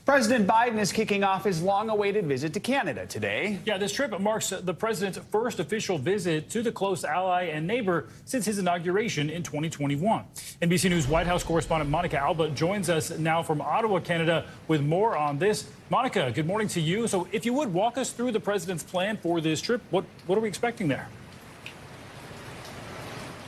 President Biden is kicking off his long-awaited visit to Canada today. Yeah, this trip marks the president's first official visit to the close ally and neighbor since his inauguration in 2021. NBC News White House correspondent Monica Alba joins us now from Ottawa, Canada, with more on this. Monica, good morning to you. So if you would walk us through the president's plan for this trip, what are we expecting there?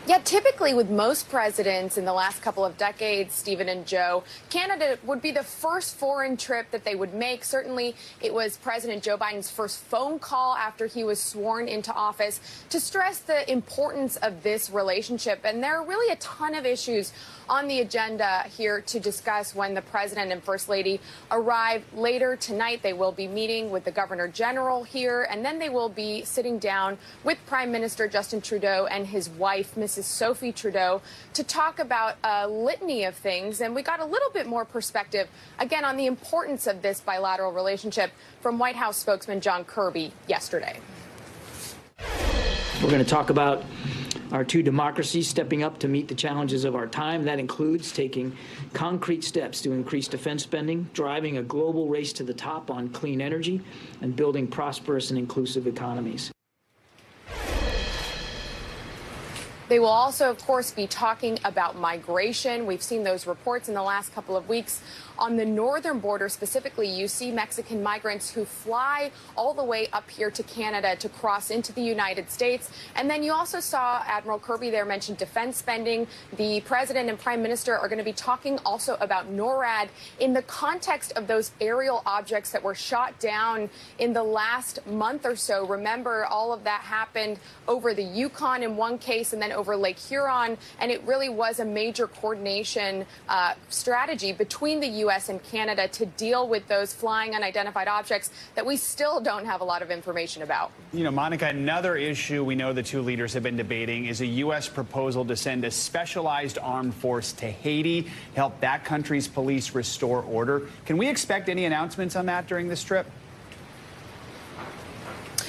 Yeah, typically with most presidents in the last couple of decades, Stephen and Joe, Canada would be the first foreign trip that they would make. Certainly, it was President Joe Biden's first phone call after he was sworn into office to stress the importance of this relationship. And there are really a ton of issues on the agenda here to discuss when the president and first lady arrive later tonight. They will be meeting with the governor general here, and then they will be sitting down with Prime Minister Justin Trudeau and his wife, Mrs. Sophie Trudeau, to talk about a litany of things. And we got a little bit more perspective, again, on the importance of this bilateral relationship from White House spokesman John Kirby yesterday. We're going to talk about our two democracies stepping up to meet the challenges of our time. That includes taking concrete steps to increase defense spending, driving a global race to the top on clean energy, and building prosperous and inclusive economies. They will also, of course, be talking about migration. We've seen those reports in the last couple of weeks. On the northern border specifically, you see Mexican migrants who fly all the way up here to Canada to cross into the United States. And then you also saw Admiral Kirby there mention defense spending. The president and prime minister are going to be talking also about NORAD in the context of those aerial objects that were shot down in the last month or so. Remember, all of that happened over the Yukon in one case and then over Lake Huron. And it really was a major coordination strategy between the U.S. and Canada to deal with those flying unidentified objects that we still don't have a lot of information about. You know, Monica, another issue we know the two leaders have been debating is a U.S. proposal to send a specialized armed force to Haiti to help that country's police restore order. Can we expect any announcements on that during this trip?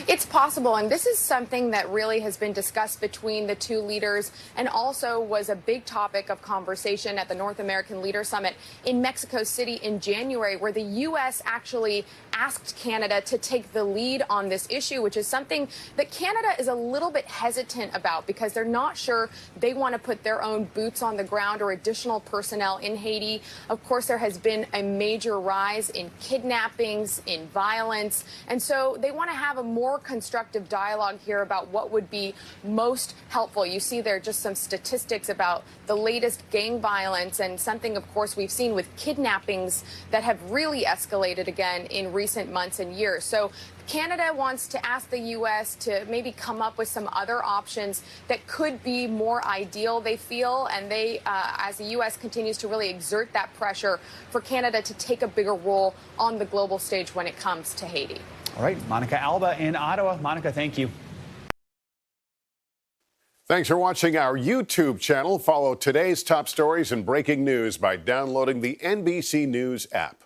It's possible, and this is something that really has been discussed between the two leaders and also was a big topic of conversation at the North American Leader Summit in Mexico City in January, where the U.S. actually asked Canada to take the lead on this issue, which is something that Canada is a little bit hesitant about because they're not sure they want to put their own boots on the ground or additional personnel in Haiti. Of course, there has been a major rise in kidnappings, in violence, and so they want to have a more constructive dialogue here about what would be most helpful. You see there just some statistics about the latest gang violence and something, of course, we've seen with kidnappings that have really escalated again in recent months and years. So Canada wants to ask the U.S. to maybe come up with some other options that could be more ideal, they feel, and they, as the U.S. continues to really exert that pressure for Canada to take a bigger role on the global stage when it comes to Haiti. All right, Monica Alba in Ottawa. Monica, thank you. Thanks for watching our YouTube channel. Follow today's top stories and breaking news by downloading the NBC News app.